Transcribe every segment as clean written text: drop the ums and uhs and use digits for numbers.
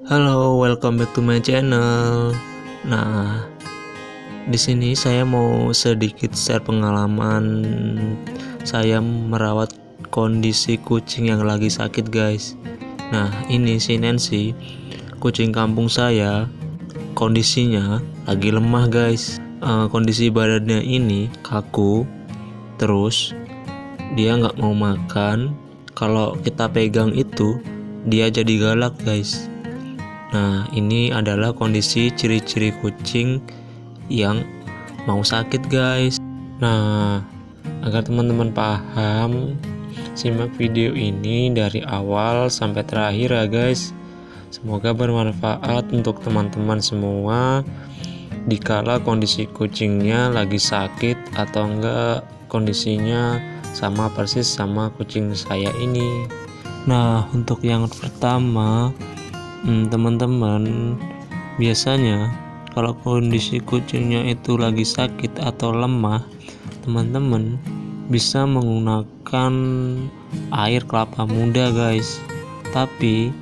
Halo, welcome back to my channel. Nah, di sini saya mau sedikit share pengalaman saya merawat kondisi kucing yang lagi sakit, guys. Nah, ini si Nancy, kucing kampung saya, kondisinya lagi lemah, guys. Kondisi badannya ini kaku, terus dia nggak mau makan. Kalau kita pegang itu, dia jadi galak, guys. Nah, ini adalah kondisi ciri-ciri kucing yang mau sakit, guys. Nah, agar teman-teman paham, simak video ini dari awal sampai terakhir ya, guys. Semoga bermanfaat untuk teman-teman semua dikala kondisi kucingnya lagi sakit atau enggak kondisinya sama persis sama kucing saya ini. Nah, untuk yang pertama, teman-teman, biasanya kalau kondisi kucingnya itu lagi sakit atau lemah, teman-teman bisa menggunakan air kelapa muda, guys. Tapi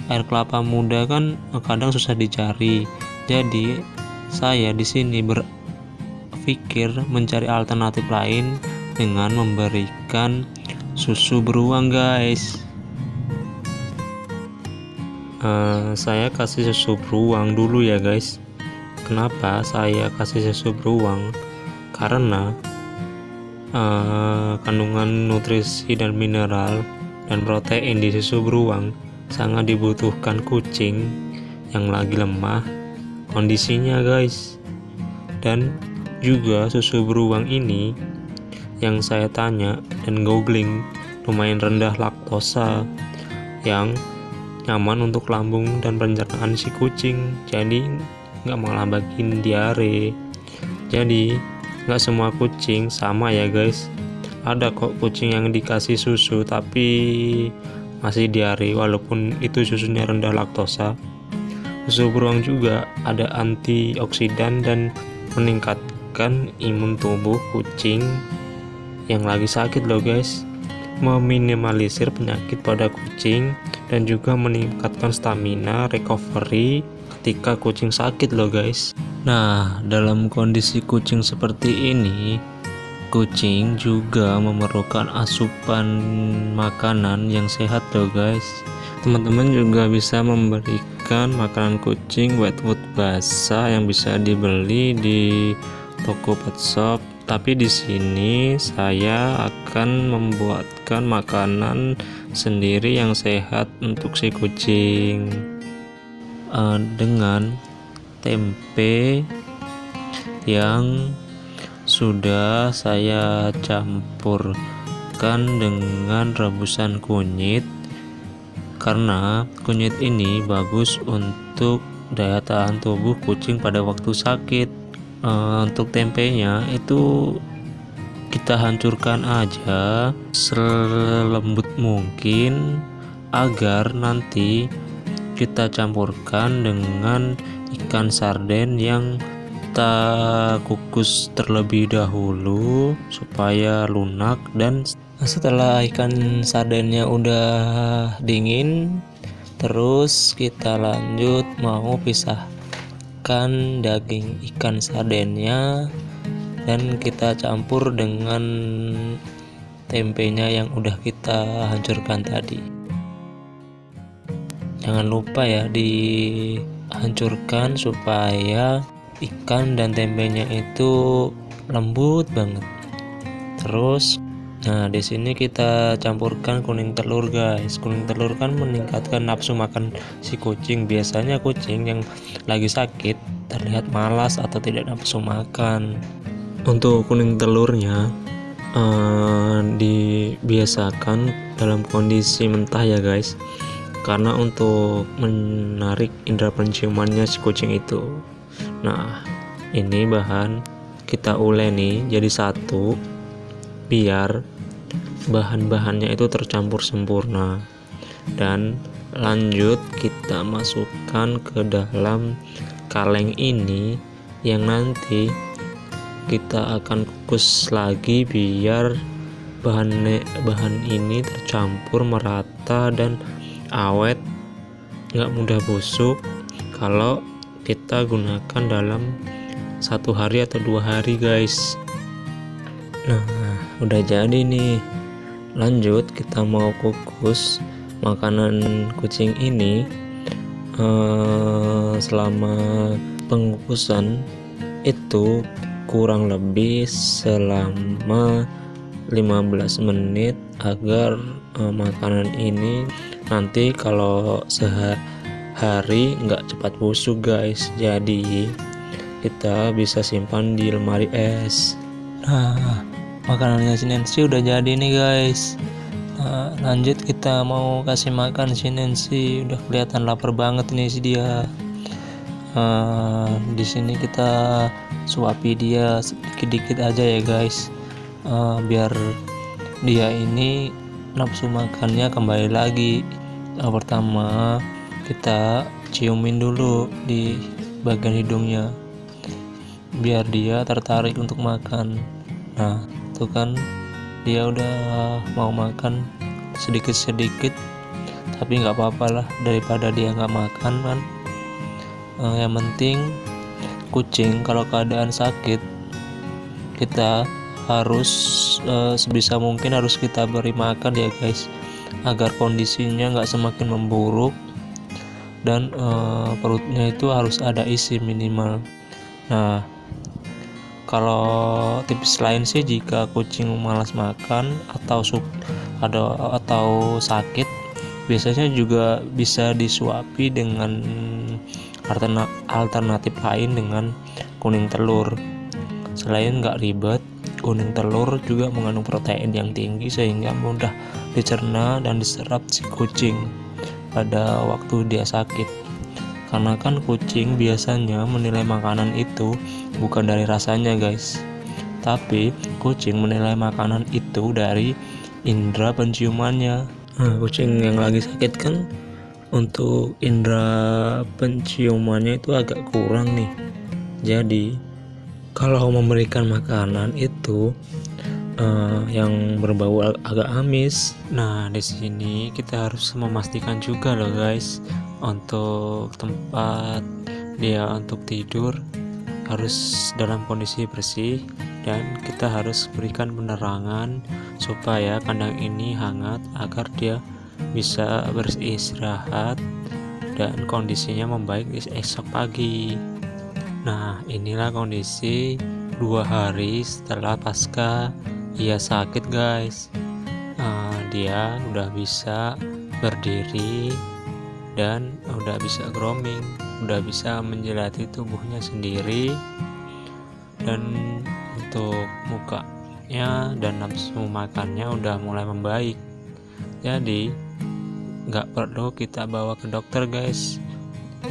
air kelapa muda kan kadang susah dicari. Jadi saya di sini berpikir mencari alternatif lain dengan memberikan susu beruang, guys. Saya kasih susu beruang dulu ya, guys. Kenapa saya kasih susu beruang? Karena kandungan nutrisi dan mineral dan protein di susu beruang sangat dibutuhkan kucing yang lagi lemah kondisinya, guys. Dan juga susu beruang ini yang saya tanya dan googling lumayan rendah laktosa, yang nyaman untuk lambung dan pencernaan si kucing, jadi nggak malah bikin diare. Jadi nggak semua kucing sama ya, guys. Ada kok kucing yang dikasih susu tapi masih diare walaupun itu susunya rendah laktosa. Susu beruang juga ada antioksidan dan meningkatkan imun tubuh kucing yang lagi sakit loh, guys, meminimalisir penyakit pada kucing dan juga meningkatkan stamina recovery ketika kucing sakit loh, guys. Nah, dalam kondisi kucing seperti ini, kucing juga memerlukan asupan makanan yang sehat loh, guys. Teman-teman juga bisa memberikan makanan kucing wet food basah yang bisa dibeli di toko pet shop. Tapi di sini saya akan membuatkan makanan sendiri yang sehat untuk si kucing, dengan tempe yang sudah saya campurkan dengan rebusan kunyit, karena kunyit ini bagus untuk daya tahan tubuh kucing pada waktu sakit. Untuk tempenya itu kita hancurkan aja selembut mungkin agar nanti kita campurkan dengan ikan sarden yang kita kukus terlebih dahulu supaya lunak. Dan setelah ikan sardennya udah dingin, terus kita lanjut mau pisahkan daging ikan sardennya dan kita campur dengan tempenya yang udah kita hancurkan tadi. Jangan lupa ya dihancurkan supaya ikan dan tempenya itu lembut banget. Terus di sini kita campurkan kuning telur, guys. Kuning telur kan meningkatkan nafsu makan si kucing. Biasanya kucing yang lagi sakit terlihat malas atau tidak nafsu makan. Untuk kuning telurnya dibiasakan dalam kondisi mentah ya, guys, karena untuk menarik indera penciumannya si kucing itu. Nah, ini bahan kita ulek nih jadi satu biar bahan-bahannya itu tercampur sempurna, dan lanjut kita masukkan ke dalam kaleng ini yang nanti kita akan kukus lagi biar bahan ini tercampur merata dan awet nggak mudah busuk kalau kita gunakan dalam 1 hari atau 2 hari guys. Nah, udah jadi nih. Lanjut, kita mau kukus makanan kucing ini. Selama pengukusan itu kurang lebih selama 15 menit agar makanan ini nanti kalau sehari nggak cepat busuk guys. Jadi kita bisa simpan di lemari es. Nah, makanannya si Nancy udah jadi nih guys. Lanjut, kita mau kasih makan si Nancy. Udah kelihatan lapar banget nih si dia. Di sini kita suapi dia sedikit-sedikit aja ya guys, biar dia ini nafsu makannya kembali lagi. Pertama kita ciumin dulu di bagian hidungnya biar dia tertarik untuk makan. Nah, itu kan dia udah mau makan sedikit-sedikit, tapi nggak apa-apa lah daripada dia nggak makan kan. Yang penting kucing kalau keadaan sakit, kita harus sebisa mungkin harus kita beri makan ya guys, agar kondisinya nggak semakin memburuk dan perutnya itu harus ada isi minimal. Nah, kalau tips lain sih, jika kucing malas makan atau sakit, biasanya juga bisa disuapi dengan alternatif lain dengan kuning telur. Selain nggak ribet, kuning telur juga mengandung protein yang tinggi sehingga mudah dicerna dan diserap si kucing pada waktu dia sakit. Karena kan kucing biasanya menilai makanan itu bukan dari rasanya guys, tapi kucing menilai makanan itu dari indera penciumannya. Nah, kucing yang lagi sakit kan untuk indera penciumannya itu agak kurang nih. Jadi kalau memberikan makanan itu yang berbau agak amis. Nah, di sini kita harus memastikan juga loh guys, untuk tempat dia untuk tidur harus dalam kondisi bersih, dan kita harus berikan penerangan supaya kandang ini hangat agar dia bisa beristirahat dan kondisinya membaik esok pagi. Nah, inilah kondisi 2 hari setelah pasca ia sakit guys. Dia udah bisa berdiri dan udah bisa grooming, udah bisa menjilati tubuhnya sendiri, dan untuk mukanya dan nafsu makannya udah mulai membaik. Jadi nggak perlu kita bawa ke dokter guys.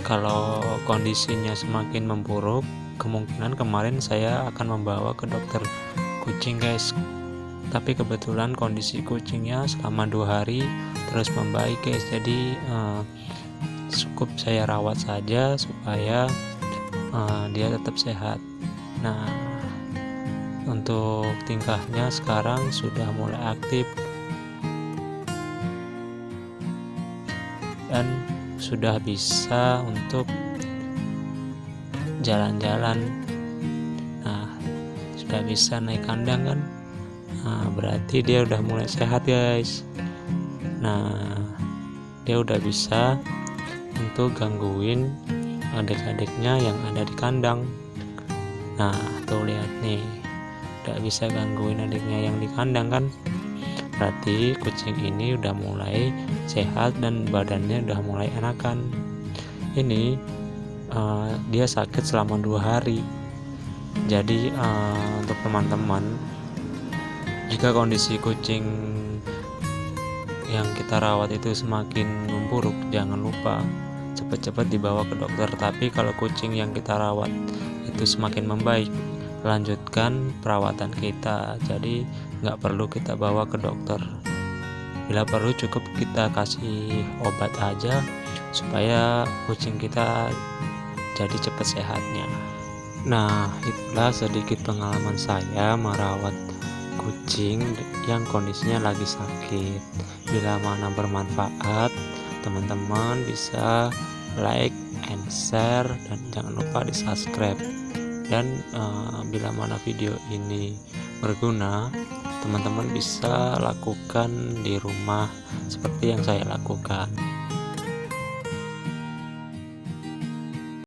Kalau kondisinya semakin memburuk, kemungkinan kemarin saya akan membawa ke dokter kucing guys, tapi kebetulan kondisi kucingnya selama 2 hari terus membaik guys. Jadi cukup saya rawat saja supaya dia tetap sehat. Nah, untuk tingkahnya sekarang sudah mulai aktif dan sudah bisa untuk jalan-jalan. Nah, sudah bisa naik kandang kan. Nah, berarti dia udah mulai sehat guys. Nah, dia udah bisa untuk gangguin adik-adiknya yang ada di kandang. Nah, tuh lihat nih, udah bisa gangguin adiknya yang di kandang kan. Berarti kucing ini udah mulai sehat dan badannya udah mulai enakan. Ini dia sakit selama 2 hari. Jadi untuk teman-teman, jika kondisi kucing yang kita rawat itu semakin memburuk, jangan lupa cepat-cepat dibawa ke dokter. Tapi kalau kucing yang kita rawat itu semakin membaik, lanjutkan perawatan kita. Jadi nggak perlu kita bawa ke dokter. Bila perlu cukup kita kasih obat aja supaya kucing kita jadi cepat sehatnya. Nah, itulah sedikit pengalaman saya merawat kucing yang kondisinya lagi sakit. Bila mana bermanfaat, teman-teman bisa like and share, dan jangan lupa di subscribe. Dan bila mana video ini berguna, teman-teman bisa lakukan di rumah seperti yang saya lakukan.